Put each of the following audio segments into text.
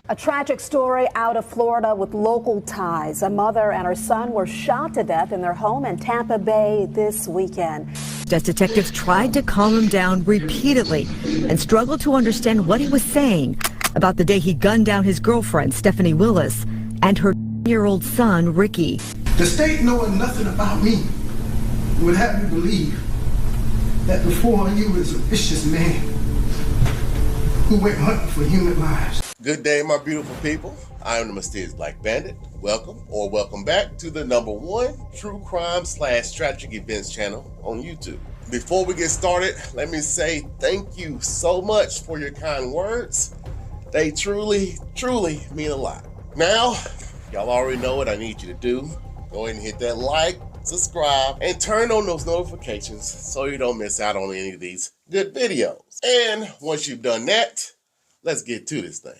A tragic story out of Florida with local ties. A mother and her son were shot to death in their home in Tampa Bay this weekend. As detectives tried to calm him down repeatedly and struggled to understand what he was saying about the day he gunned down his girlfriend, Stephanie Willis, and her 10-year-old son, Ricky. The state, knowing nothing about me, would have you believe that before you was a vicious man who went hunting for human lives. Good day, my beautiful people. I am the Mysterious Black Bandit. Welcome back to the #1 true crime / tragic events channel on YouTube. Before we get started, let me say thank you so much for your kind words. They truly mean a lot. Now, y'all already know what I need you to do. Go ahead and hit that like, subscribe, and turn on those notifications so you don't miss out on any of these good videos. And once you've done that, let's get to this thing.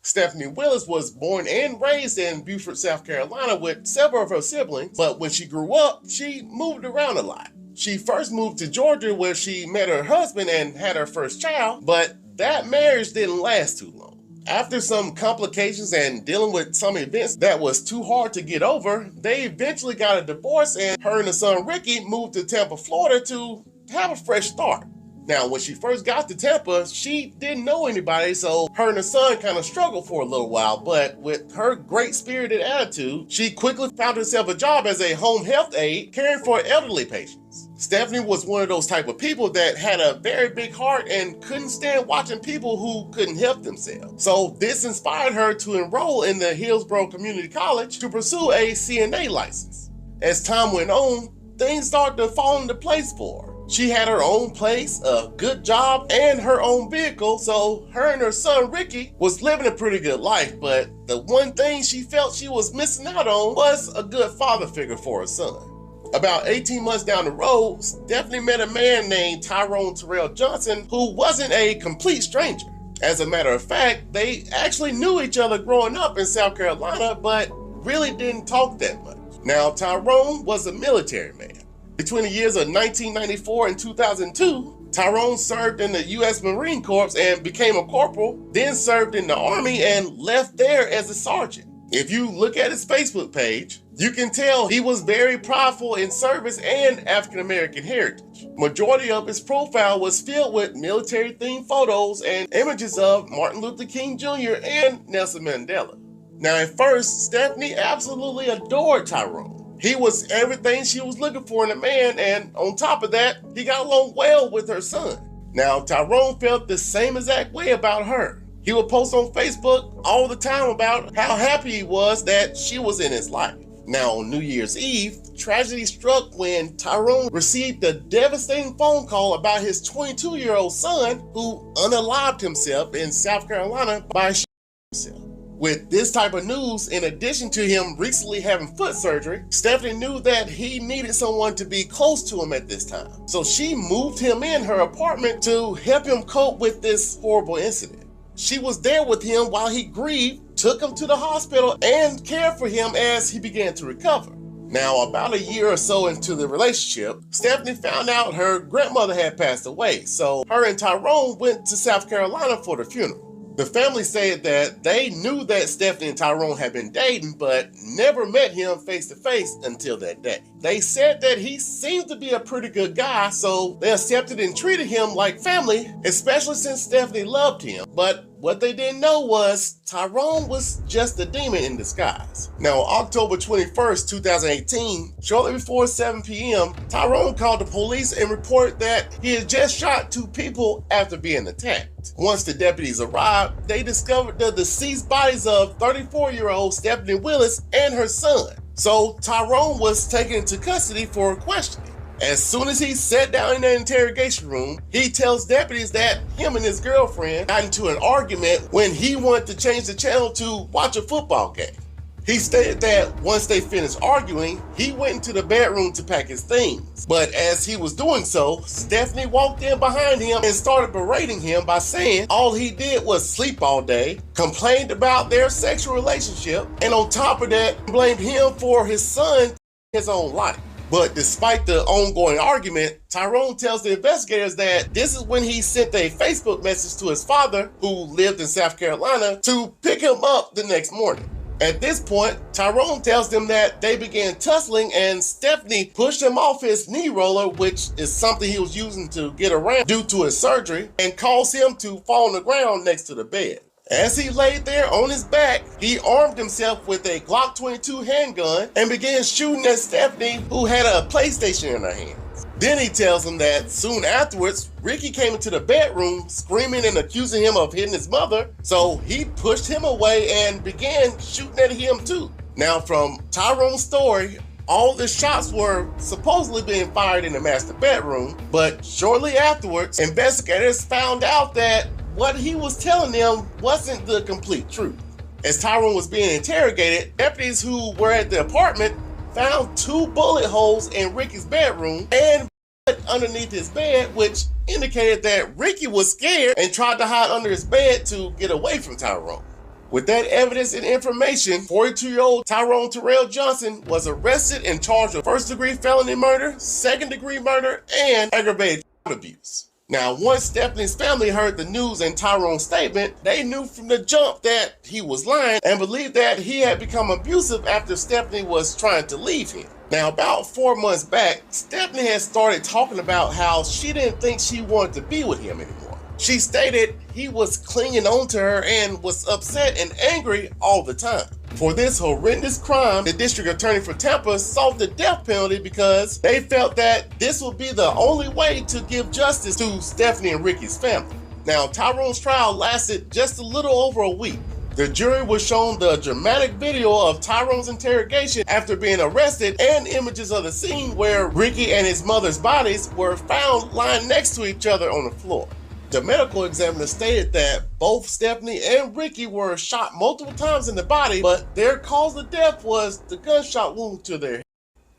Stephanie Willis was born and raised in Beaufort, South Carolina with several of her siblings, but when she grew up, she moved around a lot. She first moved to Georgia where she met her husband and had her first child, but that marriage didn't last too long. After some complications and dealing with some events that was too hard to get over, they eventually got a divorce and her and her son Ricky moved to Tampa, Florida to have a fresh start. Now, when she first got to Tampa, she didn't know anybody, so her and her son kind of struggled for a little while, but with her great spirited attitude, she quickly found herself a job as a home health aide caring for elderly patients. Stephanie was one of those type of people that had a very big heart and couldn't stand watching people who couldn't help themselves. So this inspired her to enroll in the Hillsborough Community College to pursue a CNA license. As time went on, things started to fall into place for her. She had her own place, a good job, and her own vehicle, so her and her son Ricky was living a pretty good life, but the one thing she felt she was missing out on was a good father figure for her son. About 18 months down the road, Stephanie met a man named Tyrone Terrell Johnson who wasn't a complete stranger. As a matter of fact, they actually knew each other growing up in South Carolina, but really didn't talk that much. Now, Tyrone was a military man. Between the years of 1994 and 2002, Tyrone served in the U.S. Marine Corps and became a corporal, then served in the Army and left there as a sergeant. If you look at his Facebook page, you can tell he was very prideful in service and African-American heritage. Majority of his profile was filled with military-themed photos and images of Martin Luther King Jr. and Nelson Mandela. Now, at first, Stephanie absolutely adored Tyrone. He was everything she was looking for in a man, and on top of that, he got along well with her son. Now, Tyrone felt the same exact way about her. He would post on Facebook all the time about how happy he was that she was in his life. Now, on New Year's Eve, tragedy struck when Tyrone received a devastating phone call about his 22-year-old son who unalived himself in South Carolina by shooting himself. With this type of news, in addition to him recently having foot surgery, Stephanie knew that he needed someone to be close to him at this time. So she moved him in her apartment to help him cope with this horrible incident. She was there with him while he grieved, took him to the hospital, and cared for him as he began to recover. Now, about a year or so into the relationship, Stephanie found out her grandmother had passed away, so her and Tyrone went to South Carolina for the funeral. The family said that they knew that Stephanie and Tyrone had been dating, but never met him face to face until that day. They said that he seemed to be a pretty good guy, so they accepted and treated him like family, especially since Stephanie loved him. But what they didn't know was Tyrone was just a demon in disguise. Now, on October 21st, 2018, shortly before 7 p.m., Tyrone called the police and reported that he had just shot 2 people after being attacked. Once the deputies arrived, they discovered the deceased bodies of 34-year-old Stephanie Willis and her son. So Tyrone was taken into custody for questioning. As soon as he sat down in the interrogation room, he tells deputies that him and his girlfriend got into an argument when he wanted to change the channel to watch a football game. He stated that once they finished arguing, he went into the bedroom to pack his things. But as he was doing so, Stephanie walked in behind him and started berating him by saying all he did was sleep all day, complained about their sexual relationship, and on top of that, blamed him for his son, his own life. But despite the ongoing argument, Tyrone tells the investigators that this is when he sent a Facebook message to his father, who lived in South Carolina, to pick him up the next morning. At this point, Tyrone tells them that they began tussling and Stephanie pushed him off his knee roller, which is something he was using to get around due to his surgery, and caused him to fall on the ground next to the bed. As he laid there on his back, he armed himself with a Glock 22 handgun and began shooting at Stephanie, who had a PlayStation in her hands. Then he tells him that soon afterwards, Ricky came into the bedroom screaming and accusing him of hitting his mother, so he pushed him away and began shooting at him too. Now, from Tyrone's story, all the shots were supposedly being fired in the master bedroom, but shortly afterwards, investigators found out that what he was telling them wasn't the complete truth. As Tyrone was being interrogated, deputies who were at the apartment found 2 bullet holes in Ricky's bedroom and blood underneath his bed, which indicated that Ricky was scared and tried to hide under his bed to get away from Tyrone. With that evidence and information, 42-year-old Tyrone Terrell Johnson was arrested and charged with first-degree felony murder, second-degree murder, and aggravated child abuse. Now, once Stephanie's family heard the news and Tyrone's statement, they knew from the jump that he was lying and believed that he had become abusive after Stephanie was trying to leave him. Now, about 4 months back, Stephanie had started talking about how she didn't think she wanted to be with him anymore. She stated he was clinging on to her and was upset and angry all the time. For this horrendous crime, the district attorney for Tampa sought the death penalty because they felt that this would be the only way to give justice to Stephanie and Ricky's family. Now, Tyrone's trial lasted just a little over a week. The jury was shown the dramatic video of Tyrone's interrogation after being arrested and images of the scene where Ricky and his mother's bodies were found lying next to each other on the floor. The medical examiner stated that both Stephanie and Ricky were shot multiple times in the body, but their cause of death was the gunshot wound to their head.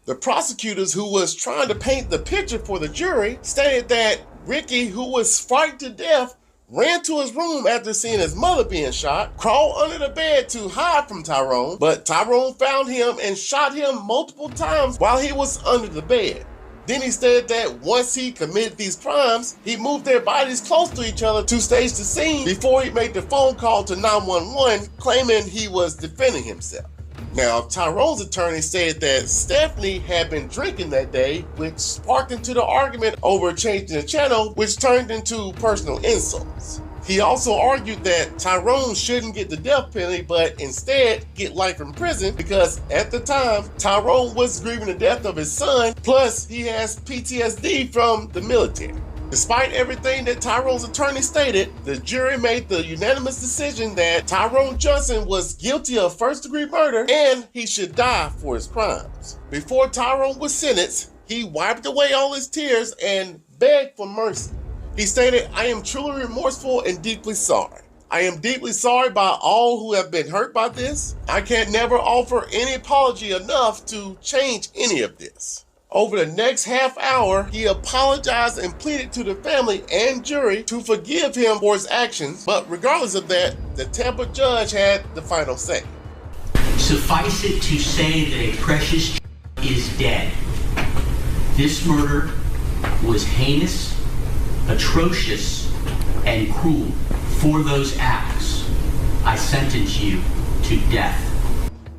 The prosecutors, who was trying to paint the picture for the jury, stated that Ricky, who was frightened to death, ran to his room after seeing his mother being shot, crawled under the bed to hide from Tyrone, but Tyrone found him and shot him multiple times while he was under the bed. Then he stated that once he committed these crimes, he moved their bodies close to each other to stage the scene before he made the phone call to 911, claiming he was defending himself. Now, Tyrone's attorney said that Stephanie had been drinking that day, which sparked into the argument over changing the channel, which turned into personal insults. He also argued that Tyrone shouldn't get the death penalty, but instead get life in prison because at the time, Tyrone was grieving the death of his son, plus he has PTSD from the military. Despite everything that Tyrone's attorney stated, the jury made the unanimous decision that Tyrone Johnson was guilty of first-degree murder and he should die for his crimes. Before Tyrone was sentenced, he wiped away all his tears and begged for mercy. He stated, "I am truly remorseful and deeply sorry. I am deeply sorry by all who have been hurt by this. I can never offer any apology enough to change any of this." Over the next half hour, he apologized and pleaded to the family and jury to forgive him for his actions, but regardless of that, the Tampa judge had the final say. Suffice it to say that a precious is dead. This murder was heinous, atrocious, and cruel. For those acts, I sentence you to death.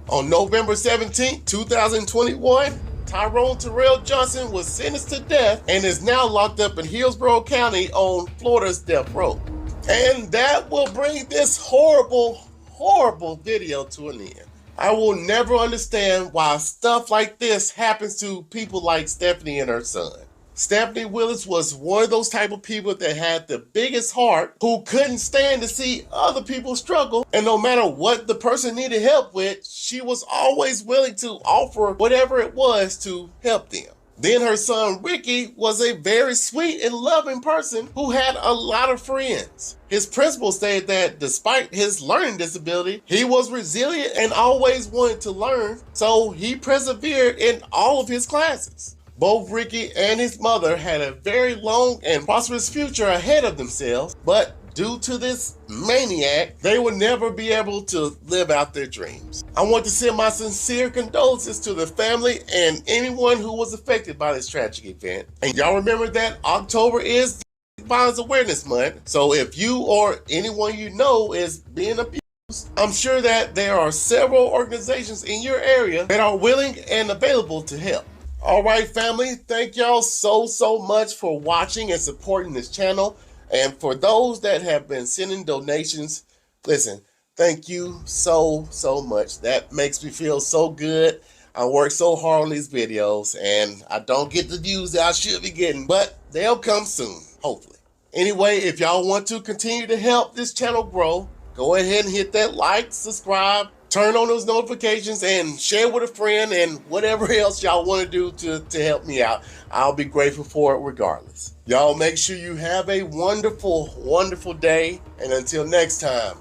On November 17, 2021, Tyrone Terrell Johnson was sentenced to death and is now locked up in Hillsborough County on Florida's death row. And that will bring this horrible, horrible video to an end. I will never understand why stuff like this happens to people like Stephanie and her son. Stephanie Willis was one of those type of people that had the biggest heart, who couldn't stand to see other people struggle, and no matter what the person needed help with, she was always willing to offer whatever it was to help them. Then her son Ricky was a very sweet and loving person who had a lot of friends. His principal stated that despite his learning disability, he was resilient and always wanted to learn, so he persevered in all of his classes. Both Ricky and his mother had a very long and prosperous future ahead of themselves, but due to this maniac, they will never be able to live out their dreams. I want to send my sincere condolences to the family and anyone who was affected by this tragic event. And y'all remember that October is Violence Awareness Month. So if you or anyone you know is being abused, I'm sure that there are several organizations in your area that are willing and available to help. All right, family, thank y'all so much for watching and supporting this channel. And for those that have been sending donations, listen, thank you so much. That makes me feel so good. I work so hard on these videos and I don't get the views that I should be getting, but they'll come soon, hopefully. Anyway, if y'all want to continue to help this channel grow, go ahead and hit that like, subscribe, turn on those notifications, and share with a friend, and whatever else y'all want to do to help me out. I'll be grateful for it regardless. Y'all make sure you have a wonderful day, and until next time,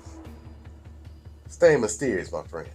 stay mysterious, my friend.